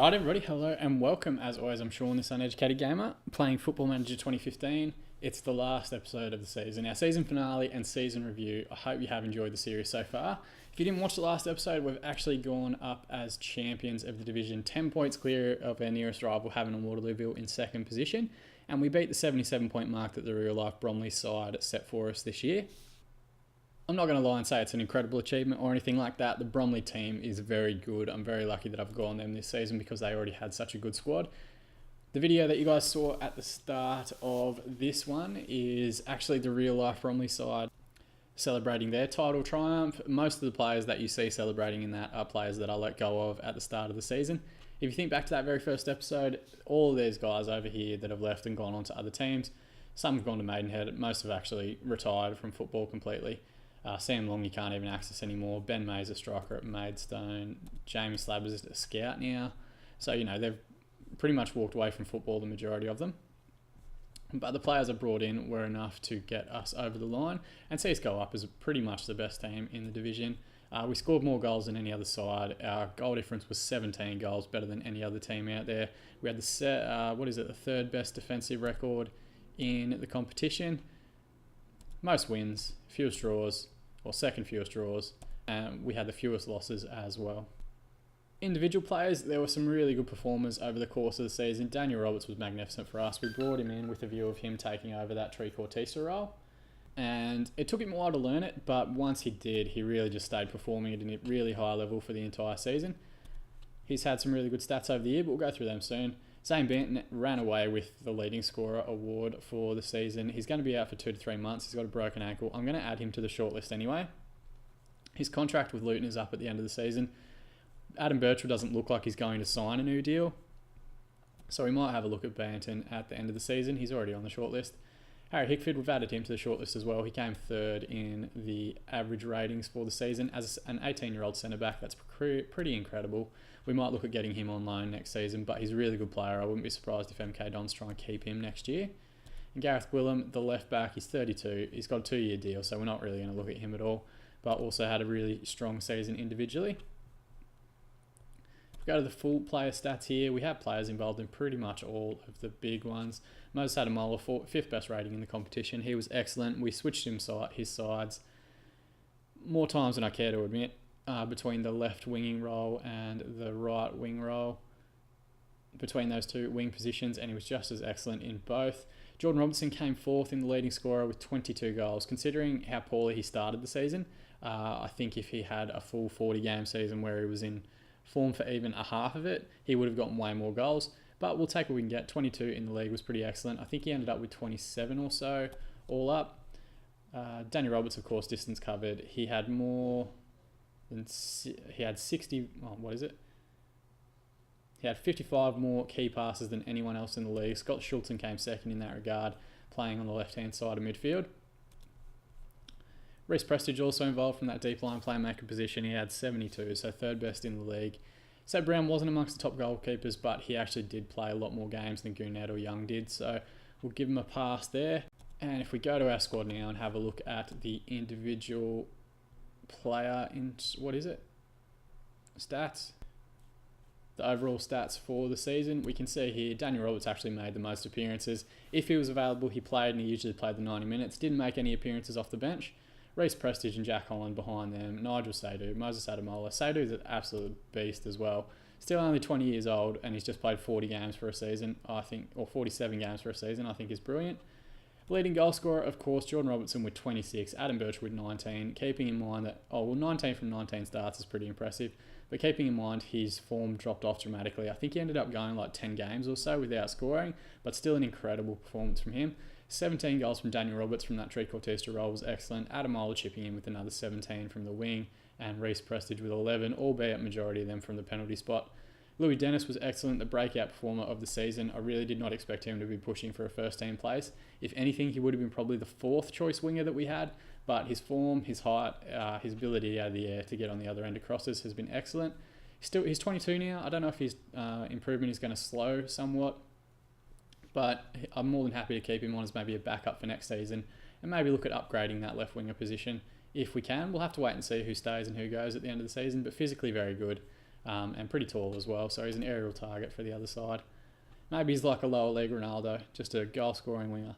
Alright everybody, hello and welcome. As always, I'm Sean, this uneducated gamer, playing Football Manager 2015. It's the last episode of the season, our season finale and season review. I hope you have enjoyed the series so far. If you didn't watch the last episode, we've actually gone up as champions of the division, 10 points clear of our nearest rival, Havant and Waterlooville in second position. And we beat the 77 point mark that the real life Bromley side set for us this year. I'm not going to lie and say it's an incredible achievement or anything like that. The Bromley team is very good. I'm very lucky that I've gone them this season because they already had such a good squad. The video that you guys saw at the start of this one is actually the real life Bromley side celebrating their title triumph. Most of the players that you see celebrating in that are players that I let go of at the start of the season. If you think back to that very first episode, all of these guys over here that have left and gone on to other teams, some have gone to Maidenhead, most have actually retired from football completely. Sam Long you can't even access anymore. Ben May's a striker at Maidstone. Jamie Slabbers is a scout now. So, you know, they've pretty much walked away from football, the majority of them. But the players I brought in were enough to get us over the line and see us go up as pretty much the best team in the division. We scored more goals than any other side. Our goal difference was 17 goals, better than any other team out there. We had the third best defensive record in the competition. Most wins, fewest draws, or second fewest draws, and we had the fewest losses as well. Individual players, there were some really good performers over the course of the season. Daniel Roberts was magnificent for us. We brought him in with a view of him taking over that trequartista role, and it took him a while to learn it, but once he did, he really just stayed performing at a really high level for the entire season. He's had some really good stats over the year, but we'll go through them soon. Zane Benton ran away with the leading scorer award for the season. He's going to be out for 2 to 3 months. He's got a broken ankle. I'm going to add him to the shortlist anyway. His contract with Luton is up at the end of the season. Adam Birchall doesn't look like he's going to sign a new deal, so we might have a look at Benton at the end of the season. He's already on the shortlist. Harry Hickford, we've added him to the shortlist as well. He came third in the average ratings for the season. As an 18-year-old centre-back, that's pretty incredible. We might look at getting him on loan next season, but he's a really good player. I wouldn't be surprised if MK Dons try and keep him next year. And Gareth Gwillam, the left-back, he's 32. He's got a 2-year deal, so we're not really going to look at him at all, but also had a really strong season individually. If we go to the full player stats here, we have players involved in pretty much all of the big ones. Moses Adamola, 5th best rating in the competition. He was excellent. We switched his sides more times than I care to admit, between the left winging role and the right wing role, between those two wing positions, and he was just as excellent in both. Jordan Robertson came 4th in the leading scorer with 22 goals. Considering how poorly he started the season, I think if he had a full 40-game season where he was in form for even a half of it, he would have gotten way more goals. But we'll take what we can get. 22 in the league was pretty excellent. I think he ended up with 27 or so all up. Danny Roberts, of course, distance covered. He had more than... He had 60... what is it? He had 55 more key passes than anyone else in the league. Scott Schulten came second in that regard, playing on the left-hand side of midfield. Reece Prestige also involved from that deep line playmaker position. He had 72, so 3rd best in the league. Seb Brown wasn't amongst the top goalkeepers, but he actually did play a lot more games than Gounet or Young did, so we'll give him a pass there. And if we go to our squad now and have a look at the individual player in, stats. The overall stats for the season, we can see here Daniel Roberts actually made the most appearances. If he was available, he played, and he usually played the 90 minutes. Didn't make any appearances off the bench. Reece Prestige and Jack Holland behind them. Nigel Seydoux, Moses Adamola. Seydoux's an absolute beast as well. Still only 20 years old, and he's just played 40 games for a season, I think, or 47 games for a season, I think is brilliant. Leading goal scorer, of course, Jordan Robertson with 26, Adam Birchall with 19, keeping in mind that, 19 from 19 starts is pretty impressive, but keeping in mind his form dropped off dramatically. I think he ended up going like 10 games or so without scoring, but still an incredible performance from him. 17 goals from Daniel Roberts from that trequartista role was excellent. Adamola chipping in with another 17 from the wing, and Reece Prestige with 11, albeit majority of them from the penalty spot. Louis Dennis was excellent, the breakout performer of the season. I really did not expect him to be pushing for a first team place. If anything, he would have been probably the 4th choice winger that we had, but his form, his height, his ability out of the air to get on the other end of crosses has been excellent. He's 22 now. I don't know if his improvement is going to slow somewhat, but I'm more than happy to keep him on as maybe a backup for next season and maybe look at upgrading that left winger position if we can. We'll have to wait and see who stays and who goes at the end of the season, but physically very good. and pretty tall as well, so he's an aerial target for the other side. Maybe he's like a lower league Ronaldo, just a goal-scoring winger.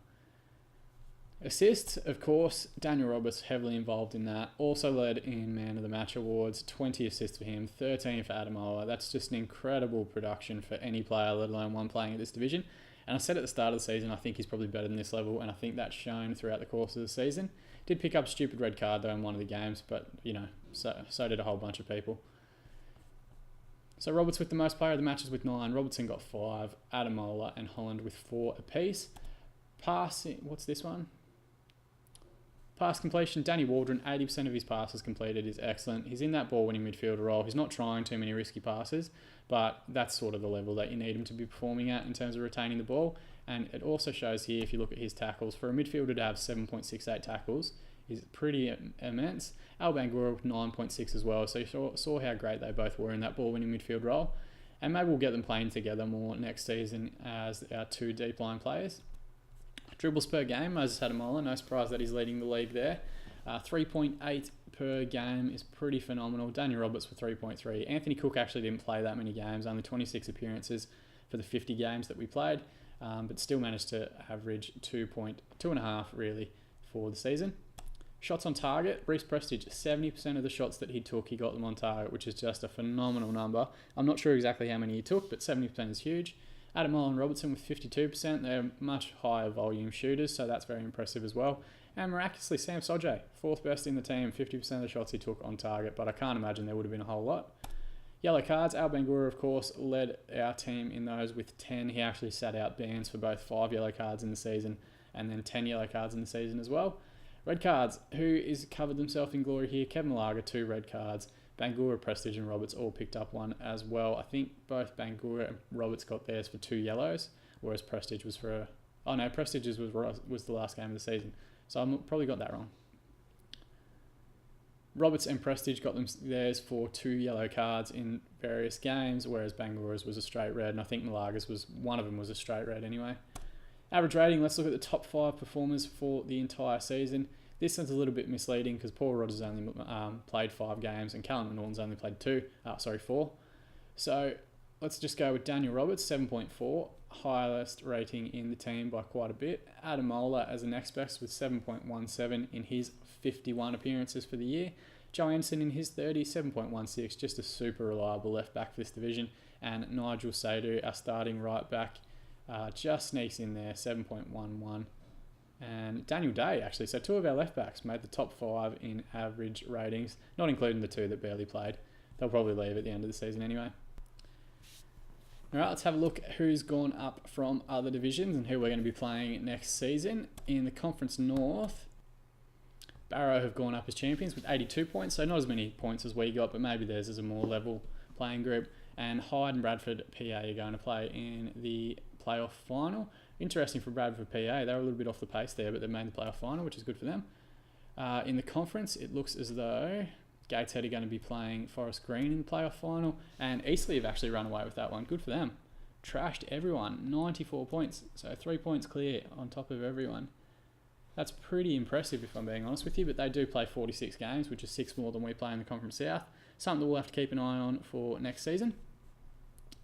Assists, of course, Daniel Roberts heavily involved in that. Also led in Man of the Match awards, 20 assists for him, 13 for Adamola. That's just an incredible production for any player, let alone one playing at this division. And I said at the start of the season, I think he's probably better than this level, and I think that's shown throughout the course of the season. Did pick up a stupid red card though in one of the games, but so did a whole bunch of people. So Roberts with the most player of the matches with 9. Robertson got 5. Adamola and Holland with 4 apiece. Passing, what's this one? Pass completion, Danny Waldron, 80% of his passes completed is excellent. He's in that ball-winning midfielder role. He's not trying too many risky passes, but that's sort of the level that you need him to be performing at in terms of retaining the ball. And it also shows here, if you look at his tackles, for a midfielder to have 7.68 tackles is pretty immense. Al Bangura with 9.6 as well, so you saw how great they both were in that ball-winning midfield role. And maybe we'll get them playing together more next season as our 2 deep-line players. Dribbles per game, Moses Adamola, no surprise that he's leading the league there. 3.8 per game is pretty phenomenal. Daniel Roberts with 3.3. Anthony Cook actually didn't play that many games, only 26 appearances for the 50 games that we played, but still managed to average 2.5 really for the season. Shots on target, Reece Prestige, 70% of the shots that he took, he got them on target, which is just a phenomenal number. I'm not sure exactly how many he took, but 70% is huge. Adamola and Robertson with 52%. They're much higher volume shooters, so that's very impressive as well. And miraculously, Sam Sodje, 4th best in the team, 50% of the shots he took on target, but I can't imagine there would have been a whole lot. Yellow cards, Al Bangura, of course, led our team in those with 10. He actually sat out bans for both 5 yellow cards in the season and then 10 yellow cards in the season as well. Red cards, who is covered themselves in glory here? Kevin Malaga, 2 red cards. Bangura, Prestige and Roberts all picked up 1 as well. I think both Bangura and Roberts got theirs for 2 yellows, whereas Prestige was for Prestige was the last game of the season. So I probably got that wrong. Roberts and Prestige got theirs for 2 yellow cards in various games, whereas Bangura's was a straight red, and I think Malaga's one of them was a straight red anyway. Average rating, let's look at the top 5 performers for the entire season. This is a little bit misleading because Paul Rogers only played 5 games and Callum Norton's only played 4. So let's just go with Daniel Roberts, 7.4, highest rating in the team by quite a bit. Adamola as the next best with 7.17 in his 51 appearances for the year. Joe Anderson in his 30, 7.16, just a super reliable left back for this division. And Nigel Seydoux, our starting right back, just sneaks in there, 7.11. And Daniel Day, actually. So 2 of our left backs made the top 5 in average ratings, not including the 2 that barely played. They'll probably leave at the end of the season anyway. All right, let's have a look at who's gone up from other divisions and who we're going to be playing next season. In the Conference North, Barrow have gone up as champions with 82 points, so not as many points as we got, but maybe theirs is a more level playing group. And Hyde and Bradford PA are going to play in the playoff final. Interesting for Bradford PA, they were a little bit off the pace there, but they made the playoff final, which is good for them. In the conference, it looks as though Gateshead are going to be playing Forest Green in the playoff final, and Eastleigh have actually run away with that one. Good for them. Trashed everyone, 94 points, so 3 points clear on top of everyone. That's pretty impressive if I'm being honest with you, but they do play 46 games, which is 6 more than we play in the Conference South. Something that we'll have to keep an eye on for next season.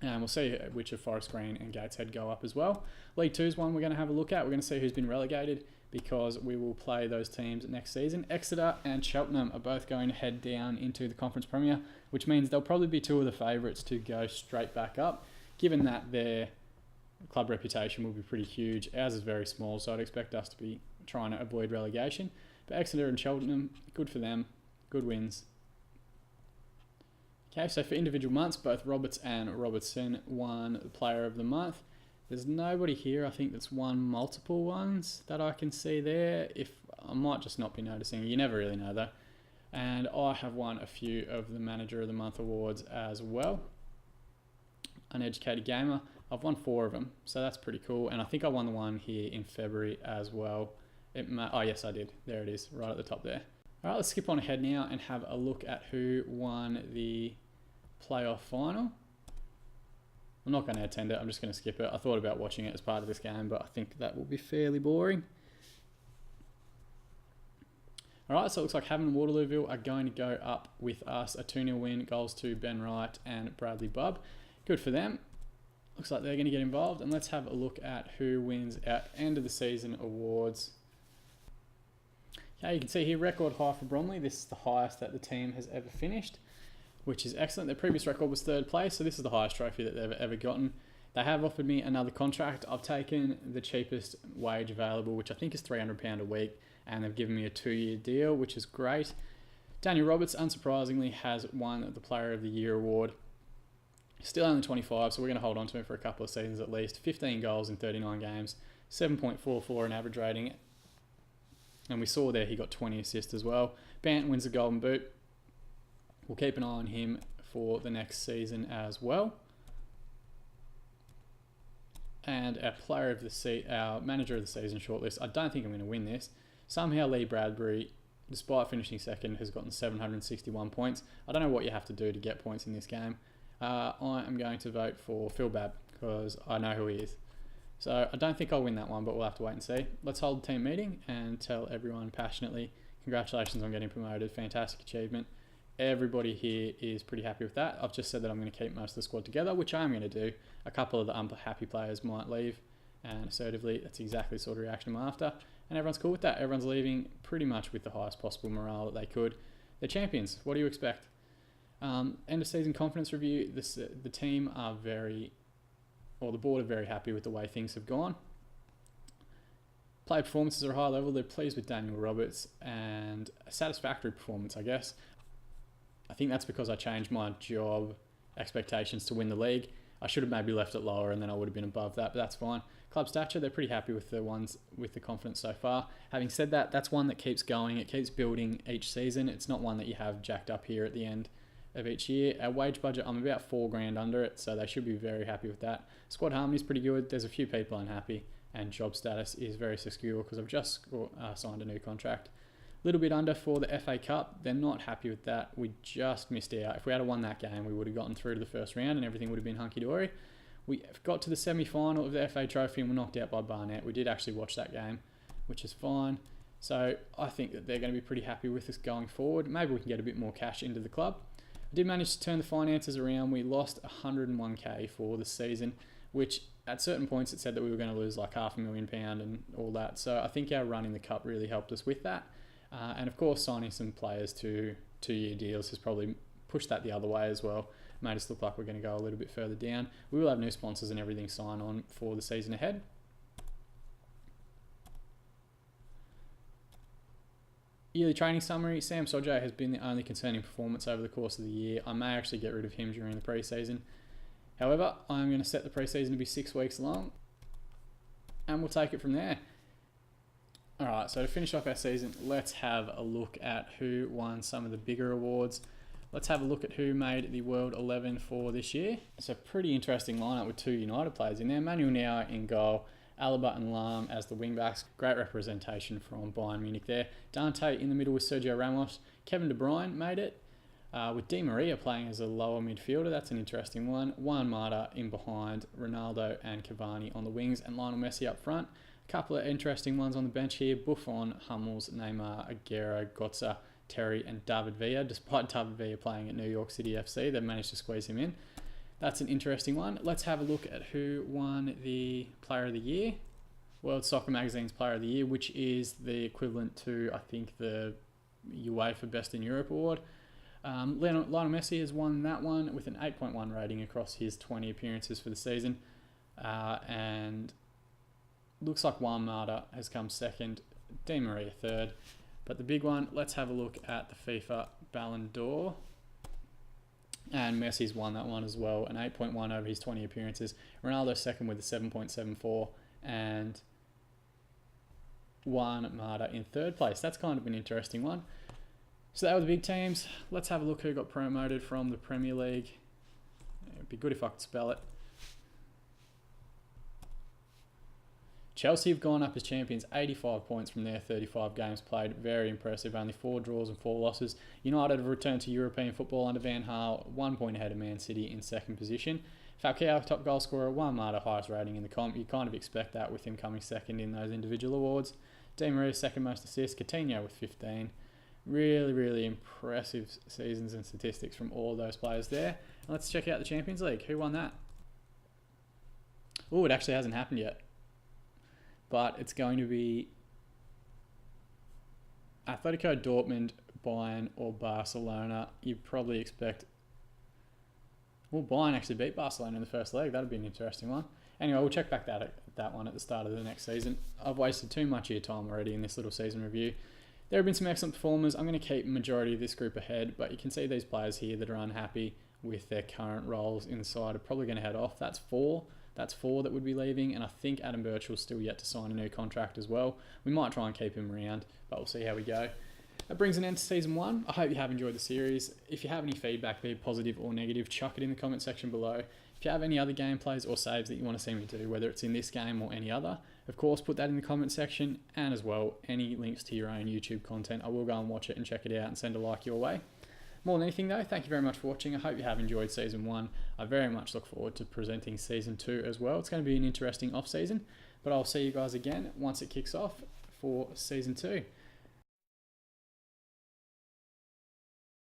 And we'll see which of Forest Green and Gateshead go up as well. League 2 is one we're going to have a look at. We're going to see who's been relegated because we will play those teams next season. Exeter and Cheltenham are both going to head down into the Conference Premier, which means they'll probably be 2 of the favourites to go straight back up, given that their club reputation will be pretty huge. Ours is very small, so I'd expect us to be trying to avoid relegation. But Exeter and Cheltenham, good for them. Good wins. Okay, so for individual months, both Roberts and Robertson won the Player of the Month. There's nobody here, I think, that's won multiple ones that I can see there. I might just not be noticing. You never really know, though. And I have won a few of the Manager of the Month awards as well. Uneducated Gamer, I've won 4 of them, so that's pretty cool. And I think I won the one here in February as well. Oh, yes, I did. There it is, right at the top there. All right, let's skip on ahead now and have a look at who won the playoff final. I'm not going to attend it, I'm just going to skip it. I thought about watching it as part of this game, but I think that will be fairly boring. Alright, so it looks like Havant and Waterlooville are going to go up with us. A 2-0 win, goals to Ben Wright and Bradley Bubb. Good for them. Looks like they're going to get involved. And let's have a look at who wins our end of the season awards. Okay, you can see here record high for Bromley. This is the highest that the team has ever finished, which is excellent. Their previous record was 3rd place, so this is the highest trophy that they've ever gotten. They have offered me another contract. I've taken the cheapest wage available, which I think is £300 a week, and they've given me a 2-year deal, which is great. Daniel Roberts, unsurprisingly, has won the Player of the Year award. Still only 25, so we're going to hold on to him for a couple of seasons at least. 15 goals in 39 games, 7.44 in average rating. And we saw there he got 20 assists as well. Bant wins the Golden Boot. We'll keep an eye on him for the next season as well. And our manager of the season shortlist. I don't think I'm going to win this. Somehow Lee Bradbury, despite finishing second, has gotten 761 points. I don't know what you have to do to get points in this game. I am going to vote for Phil Babb because I know who he is. So I don't think I'll win that one, but we'll have to wait and see. Let's hold a team meeting and tell everyone passionately, congratulations on getting promoted. Fantastic achievement. Everybody here is pretty happy with that. I've just said that I'm going to keep most of the squad together, which I am going to do. A couple of the unhappy players might leave, and assertively, that's exactly the sort of reaction I'm after. And everyone's cool with that. Everyone's leaving pretty much with the highest possible morale that they could. They're champions. What do you expect? End of season confidence review. The team are the board are very happy with the way things have gone. Player performances are a high level. They're pleased with Daniel Roberts and a satisfactory performance, I guess. I think that's because I changed my job expectations to win the league. I should have maybe left it lower and then I would have been above that, but that's fine. Club stature, they're pretty happy with the ones with the confidence so far. Having said that, that's one that keeps going. It keeps building each season. It's not one that you have jacked up here at the end of each year. Our wage budget, I'm about $4,000 under it, so they should be very happy with that. Squad harmony is pretty good. There's a few people unhappy, and job status is very secure because I've just signed a new contract. A little bit under for the FA Cup. They're not happy with that. We just missed out. If we had won that game, we would have gotten through to the first round and everything would have been hunky-dory. We got to the semi-final of the FA Trophy and were knocked out by Barnet. We did actually watch that game, which is fine. So I think that they're going to be pretty happy with us going forward. Maybe we can get a bit more cash into the club. I did manage to turn the finances around. We lost 101k for the season, which at certain points it said that we were going to lose like £500,000 and all that. So I think our run in the cup really helped us with that. And of course, signing some players to 2-year deals has probably pushed that the other way as well. Made us look like we're going to go a little bit further down. We will have new sponsors and everything sign on for the season ahead. Yearly training summary. Sam Sodjay has been the only concerning performance over the course of the year. I may actually get rid of him during the pre-season. However, I'm going to set the pre-season to be 6 weeks long, and we'll take it from there. Alright, so to finish off our season, let's have a look at who won some of the bigger awards. Let's have a look at who made the World 11 for this year. It's a pretty interesting lineup with 2 United players in there. Manuel Neuer in goal, Alaba and Lahm as the wing-backs. Great representation from Bayern Munich there. Dante in the middle with Sergio Ramos. Kevin De Bruyne made it. With Di Maria playing as a lower midfielder, that's an interesting one. Juan Mata in behind, Ronaldo and Cavani on the wings, and Lionel Messi up front. A couple of interesting ones on the bench here. Buffon, Hummels, Neymar, Aguero, Götze, Terry and David Villa. Despite David Villa playing at New York City FC, they've managed to squeeze him in. That's an interesting one. Let's have a look at who won the Player of the Year. World Soccer Magazine's Player of the Year, which is the equivalent to, I think, the UEFA Best in Europe award. Lionel Messi has won that one with an 8.1 rating across his 20 appearances for the season. And looks like Juan Mata has come second, Di Maria third. But the big one, let's have a look at the FIFA Ballon d'Or. And Messi's won that one as well, an 8.1 over his 20 appearances. Ronaldo second with a 7.74, and Juan Mata in third place. That's kind of an interesting one. So that were the big teams. Let's have a look who got promoted from the Premier League. It'd be good if I could spell it. Chelsea have gone up as champions, 85 points from their 35 games played. Very impressive, only 4 draws and 4 losses. United have returned to European football under Van Gaal, 1 point ahead of Man City in second position. Falcao, top goal scorer, Juan Mata, highest rating in the comp. You kind of expect that with him coming second in those individual awards. Di Maria, second most assists. Coutinho with 15. Really, really impressive seasons and statistics from all those players there. And let's check out the Champions League. Who won that? Oh, it actually hasn't happened yet. But it's going to be Atletico, Dortmund, Bayern, or Barcelona. You'd probably expect... Well, Bayern actually beat Barcelona in the first leg. That'd be an interesting one. Anyway, we'll check back that one at the start of the next season. I've wasted too much of your time already in this little season review. There have been some excellent performers. I'm going to keep majority of this group ahead, but you can see these players here that are unhappy with their current roles in the side are probably going to head off. That's four that would be leaving, and I think Adam Birchall's still yet to sign a new contract as well. We might try and keep him around, but we'll see how we go. That brings an end to season 1. I hope you have enjoyed the series. If you have any feedback, be it positive or negative, chuck it in the comment section below. If you have any other gameplays or saves that you want to see me do, whether it's in this game or any other, of course, put that in the comment section, and as well, any links to your own YouTube content. I will go and watch it and check it out and send a like your way. More than anything though, thank you very much for watching. I hope you have enjoyed season 1. I very much look forward to presenting season 2 as well. It's going to be an interesting off season, but I'll see you guys again once it kicks off for season 2.